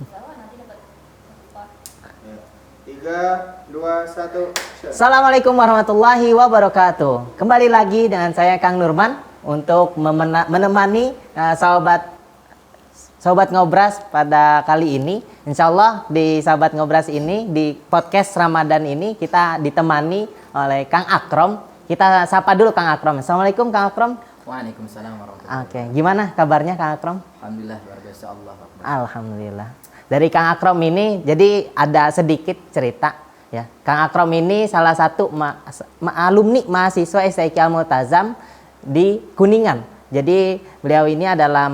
3, 2, 1. Assalamualaikum warahmatullahi wabarakatuh. Kembali lagi dengan saya Kang Nurman untuk menemani Sobat Ngobras pada kali ini. Insya Allah di Sobat Ngobras ini, di podcast Ramadan ini kita ditemani oleh Kang Akrom. Kita sapa dulu Kang Akrom. Assalamualaikum Kang Akrom. Waalaikumsalam warahmatullahi wabarakatuh. Oke, gimana kabarnya Kang Akrom? Alhamdulillah luar biasa, Allah Akbar. Alhamdulillah. Dari Kang Akrom ini, jadi ada sedikit cerita ya. Kang Akrom ini salah satu alumni mahasiswa STIQ Al-Multazam di Kuningan. Jadi beliau ini adalah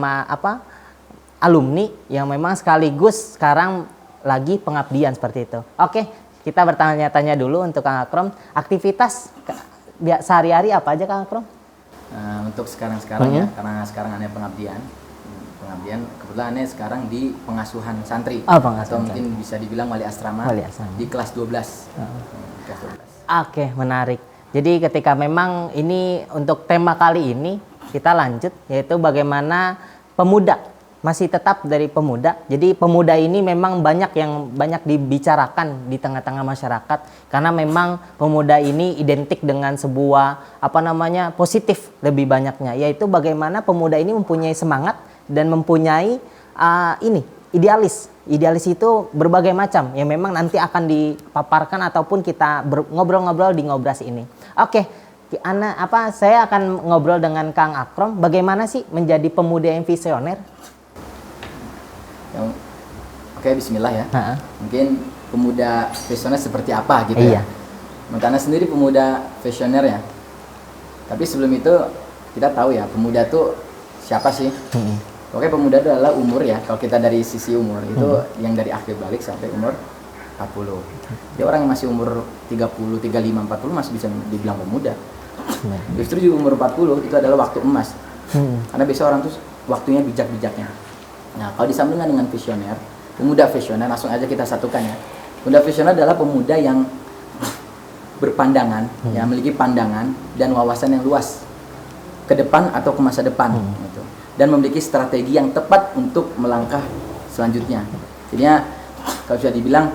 alumni yang memang sekaligus sekarang lagi pengabdian seperti itu. Oke, kita bertanya-tanya dulu untuk Kang Akrom. Aktivitas sehari-hari apa aja Kang Akrom? Untuk sekarang ya, karena sekarang aneh pengabdian kebetulan aneh sekarang di pengasuhan santri, atau mungkin bisa dibilang wali asrama, di kelas 12. Kelas 12. Oke, menarik. Jadi ketika memang ini untuk tema kali ini kita lanjut, yaitu bagaimana pemuda, masih tetap dari pemuda. Jadi pemuda ini memang banyak dibicarakan di tengah-tengah masyarakat, karena memang pemuda ini identik dengan sebuah positif lebih banyaknya, yaitu bagaimana pemuda ini mempunyai semangat dan mempunyai idealis. Idealis itu berbagai macam yang memang nanti akan dipaparkan ataupun kita ngobrol-ngobrol di Ngobras ini. Oke, saya akan ngobrol dengan Kang Akrom. Bagaimana sih menjadi pemuda yang visioner? Oke, bismillah ya. Mungkin pemuda visioner seperti apa gitu ya. Mentana sendiri pemuda visioner ya. Tapi sebelum itu kita tahu ya, pemuda tuh siapa sih? Oke, pemuda itu adalah umur ya. Kalau kita dari sisi umur itu yang dari akhir balik sampai umur 40. Dia orang yang masih umur 30, 35, 40 masih bisa dibilang pemuda. Justru di umur 40 itu adalah waktu emas. Karena biasa orang tuh waktunya bijak-bijaknya. Nah, kalau disambungkan dengan visioner, pemuda visioner, langsung aja kita satukan ya. Pemuda visioner adalah pemuda yang berpandangan, yang memiliki pandangan dan wawasan yang luas ke depan atau ke masa depan, gitu. Dan memiliki strategi yang tepat untuk melangkah selanjutnya. Jadinya kalau sudah dibilang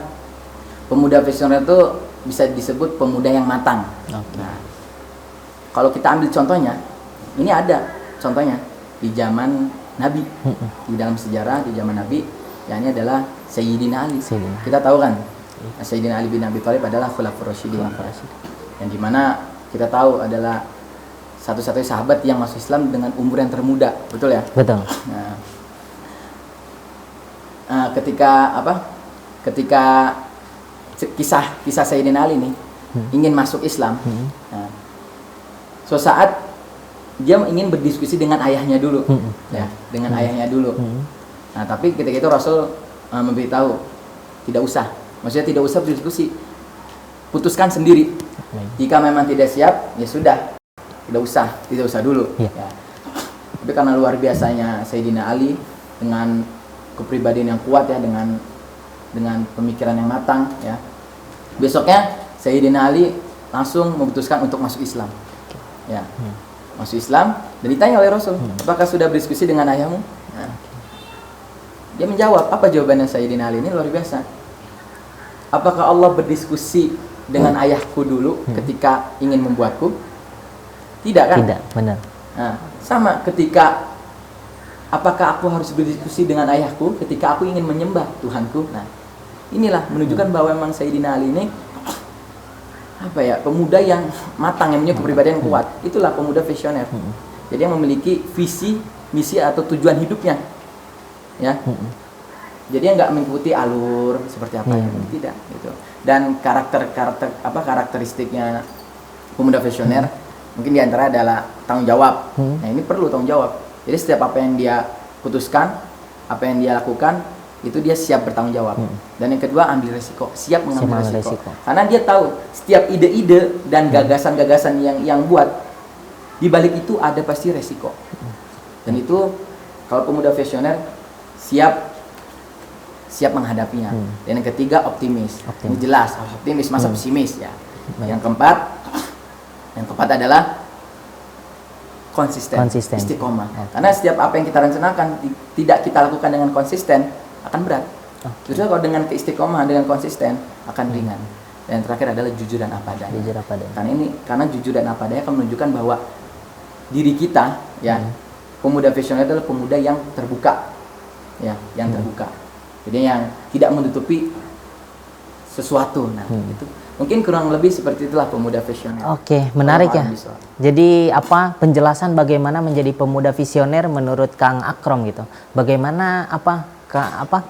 pemuda visioner itu bisa disebut pemuda yang matang. Nah, kalau kita ambil contohnya, ini ada contohnya di zaman Nabi, di dalam sejarah di zaman Nabi, yang ini adalah Sayyidina Ali. Kita tahu kan, Sayyidina Ali bin Abi Thalib adalah Khulafaur Rasyidin, yang dimana kita tahu adalah satu-satunya sahabat yang masuk Islam dengan umur yang termuda, betul ya? Betul. Nah, ketika kisah Sayyidina Ali nih ingin masuk Islam, suatu saat dia ingin berdiskusi dengan ayahnya dulu, ya, dengan ayahnya dulu. Nah, tapi ketika itu Rasul memberitahu tidak usah, maksudnya tidak usah berdiskusi, putuskan sendiri. Jika memang tidak siap, ya sudah, tidak usah dulu. Ya. Tapi karena luar biasanya Sayyidina Ali dengan kepribadian yang kuat ya, dengan pemikiran yang matang ya. Besoknya Sayyidina Ali langsung memutuskan untuk masuk Islam. Ya. Masuk Islam dan ditanya oleh Rasul, apakah sudah berdiskusi dengan ayahmu? Nah, dia menjawab, apa jawabannya Sayyidina Ali ini luar biasa. Apakah Allah berdiskusi dengan ayahku dulu ketika ingin membuatku? Tidak kan? Tidak, benar. Nah, sama ketika apakah aku harus berdiskusi dengan ayahku ketika aku ingin menyembah Tuhanku? Nah, inilah menunjukkan bahwa memang Sayyidina Ali ini pemuda yang matang, yang punya kepribadian yang kuat. Itulah pemuda visioner. Jadi yang memiliki visi, misi atau tujuan hidupnya. Ya. Jadi yang nggak mengikuti alur seperti apa yang tidak gitu. Dan karakteristiknya pemuda visioner mungkin diantara adalah tanggung jawab. Nah, ini perlu tanggung jawab. Jadi setiap apa yang dia putuskan, apa yang dia lakukan, itu dia siap bertanggung jawab. Dan yang kedua, ambil resiko, siap mengambil resiko. Karena dia tahu setiap ide-ide dan gagasan-gagasan yang buat, di balik itu ada pasti resiko. Dan itu kalau pemuda visioner siap menghadapinya. Dan yang ketiga, optimis. Ini jelas, optimis, masa pesimis ya. Yang keempat adalah konsisten. Istiqomah. Karena setiap apa yang kita rencanakan tidak kita lakukan dengan konsisten akan berat. Justru kalau dengan keistiqomahan, dengan konsisten akan ringan. Dan yang terakhir adalah jujur dan apa adanya. Jujur apa adanya. Karena jujur dan apa adanya akan menunjukkan bahwa diri kita ya, pemuda visioner adalah pemuda yang terbuka. Ya, yang terbuka. Jadi yang tidak menutupi sesuatu. Nah, itu mungkin kurang lebih seperti itulah pemuda visioner. Oke, menarik ya. Jadi apa penjelasan bagaimana menjadi pemuda visioner menurut Kang Akrom gitu. Bagaimana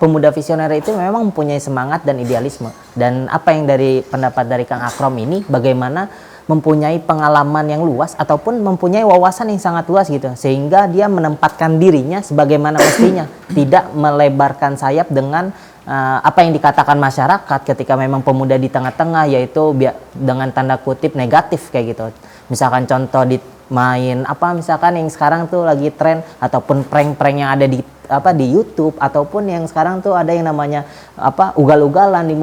pemuda visioner itu memang mempunyai semangat dan idealisme. Dan apa yang dari pendapat dari Kang Akrom ini bagaimana mempunyai pengalaman yang luas ataupun mempunyai wawasan yang sangat luas gitu, sehingga dia menempatkan dirinya sebagaimana mestinya, tidak melebarkan sayap dengan apa yang dikatakan masyarakat ketika memang pemuda di tengah-tengah, yaitu dengan tanda kutip negatif kayak gitu. Misalkan contoh di main misalkan yang sekarang tuh lagi tren ataupun prank-prank yang ada di YouTube, ataupun yang sekarang tuh ada yang namanya ugal-ugalan di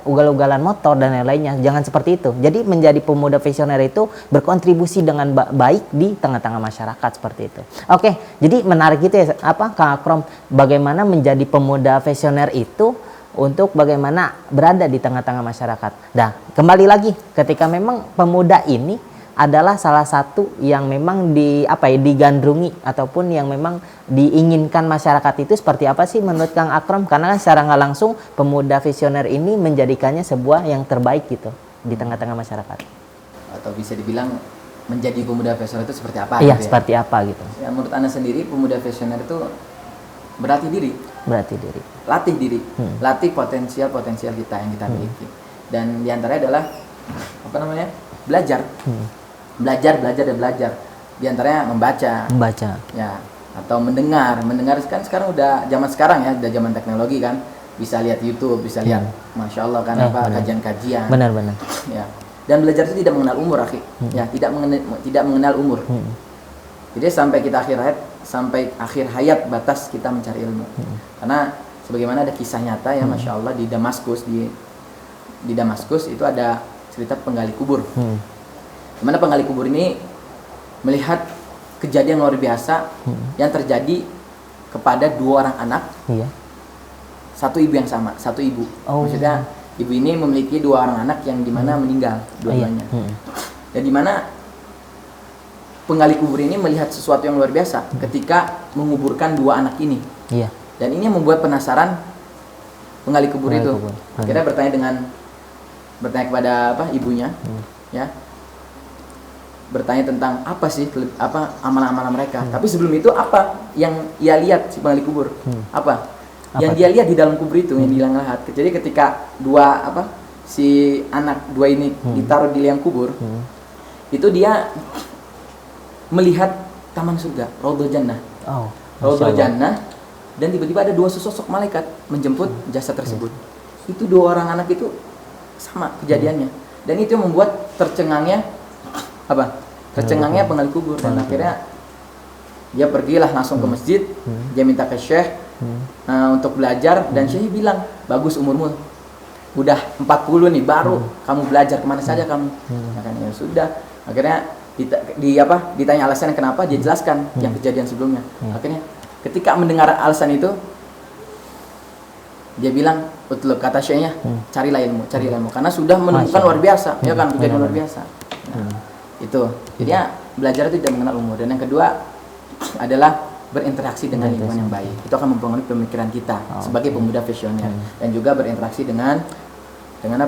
ugal-ugalan motor dan lain-lainnya. Jangan seperti itu. Jadi menjadi pemuda visioner itu berkontribusi dengan baik di tengah-tengah masyarakat seperti itu. Oke, jadi menarik gitu ya Kang Akrom, bagaimana menjadi pemuda visioner itu untuk bagaimana berada di tengah-tengah masyarakat. Nah, kembali lagi ketika memang pemuda ini adalah salah satu yang memang digandrungi ataupun yang memang diinginkan masyarakat itu seperti apa sih menurut Kang Akrom? Karena kan secara nggak langsung pemuda visioner ini menjadikannya sebuah yang terbaik gitu di tengah-tengah masyarakat. Atau bisa dibilang menjadi pemuda visioner itu seperti apa? Iya, gitu seperti apa gitu. Ya, menurut Anda sendiri pemuda visioner itu berlatih diri. Latih diri. Latih potensial kita yang kita miliki. Dan diantaranya adalah belajar. Belajar. Di antaranya membaca. Ya, atau mendengar kan sekarang udah zaman sekarang ya, udah zaman teknologi kan, bisa lihat YouTube, bisa lihat Masya Allah kan kajian-kajian. Benar. Ya. Dan belajar itu tidak mengenal umur, akhi. Ya, tidak mengenal umur. Jadi sampai kita sampai akhir hayat batas kita mencari ilmu. Karena sebagaimana ada kisah nyata ya, Masya Allah, di Damaskus di Damaskus itu ada cerita penggali kubur. Dimana penggali kubur ini melihat kejadian luar biasa yang terjadi kepada 2 orang anak, satu ibu yang sama, satu ibu. Maksudnya ibu ini memiliki 2 orang anak yang dimana meninggal dua-duanya. Dan dimana penggali kubur ini melihat sesuatu yang luar biasa ketika menguburkan 2 anak ini. Dan ini membuat penasaran penggali kubur itu. Akhirnya bertanya kepada ibunya, ya. Bertanya tentang apa sih amalan-amalan mereka. Tapi sebelum itu apa yang ia lihat si penggali kubur? Yang dia lihat di dalam kubur itu yang di liang lahat. Jadi ketika si anak 2 ini ditaruh di liang kubur, itu dia melihat taman surga, Raudhah Jannah. Raudhah Jannah, dan tiba-tiba ada 2 sosok malaikat menjemput jasad tersebut. Itu 2 orang anak itu sama kejadiannya. Dan itu yang membuat tercengangnya penggali kubur. Dan akhirnya dia pergilah langsung ke masjid, dia minta ke syekh untuk belajar, dan syekh bilang, bagus umurmu udah 40 nih, baru kamu belajar, kemana saja kamu? Ya sudah, akhirnya ditanya alasannya kenapa, dia jelaskan yang kejadian sebelumnya. Akhirnya ketika mendengar alasan itu, dia bilang, betul kata syekhnya, carilah ilmu, karena sudah menemukan luar biasa, ya kan, kejadian luar biasa. Itu jadi ya, belajar itu tidak mengenal umur. Dan yang kedua adalah berinteraksi dengan lingkungan yang baik. Itu akan mempengaruhi pemikiran kita sebagai pemuda visioner. Dan juga berinteraksi dengan dengan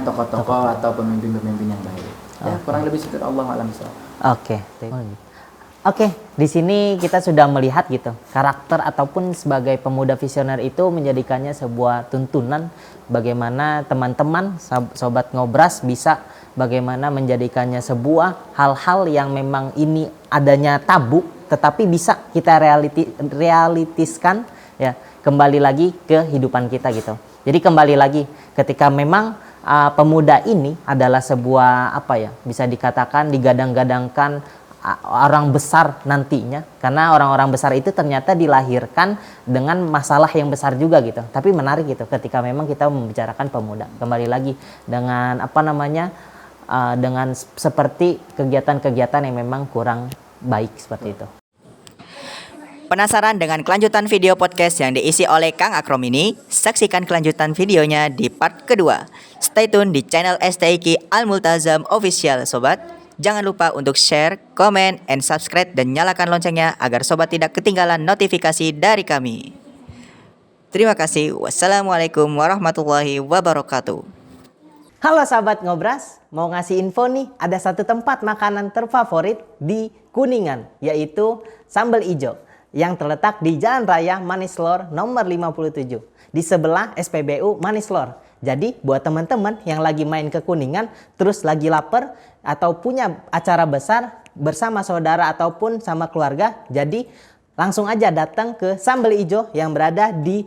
tokoh-tokoh atau pemimpin-pemimpin yang baik. Ya, kurang lebih seperti Allah alam. Oke, di sini kita sudah melihat gitu karakter ataupun sebagai pemuda visioner itu menjadikannya sebuah tuntunan bagaimana teman-teman sobat ngobras bisa bagaimana menjadikannya sebuah hal-hal yang memang ini adanya tabu tetapi bisa kita realitiskan ya, kembali lagi ke kehidupan kita gitu. Jadi kembali lagi ketika memang pemuda ini adalah sebuah bisa dikatakan digadang-gadangkan orang besar nantinya, karena orang-orang besar itu ternyata dilahirkan dengan masalah yang besar juga gitu. Tapi menarik gitu ketika memang kita membicarakan pemuda, kembali lagi dengan dengan seperti kegiatan-kegiatan yang memang kurang baik seperti itu. Penasaran dengan kelanjutan video podcast yang diisi oleh Kang Akrom ini? Saksikan kelanjutan videonya di part kedua. Stay tune di channel STIQ Al Multazam Official, sobat. Jangan lupa untuk share, komen, and subscribe dan nyalakan loncengnya agar sobat tidak ketinggalan notifikasi dari kami. Terima kasih. Wassalamualaikum warahmatullahi wabarakatuh. Halo sahabat Ngobras, mau ngasih info nih, ada satu tempat makanan terfavorit di Kuningan, yaitu Sambal Ijo, yang terletak di Jalan Raya Manislor nomor 57, di sebelah SPBU Manislor. Jadi buat teman-teman yang lagi main ke Kuningan, terus lagi lapar, atau punya acara besar bersama saudara ataupun sama keluarga, jadi langsung aja datang ke Sambal Ijo yang berada di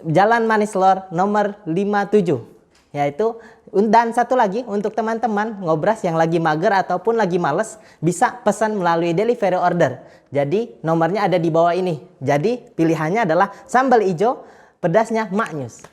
Jalan Manislor nomor 57. Yaitu, dan satu lagi untuk teman-teman Ngobras yang lagi mager ataupun lagi males, bisa pesan melalui delivery order. Jadi nomornya ada di bawah ini. Jadi pilihannya adalah sambal ijo, pedasnya maknyus.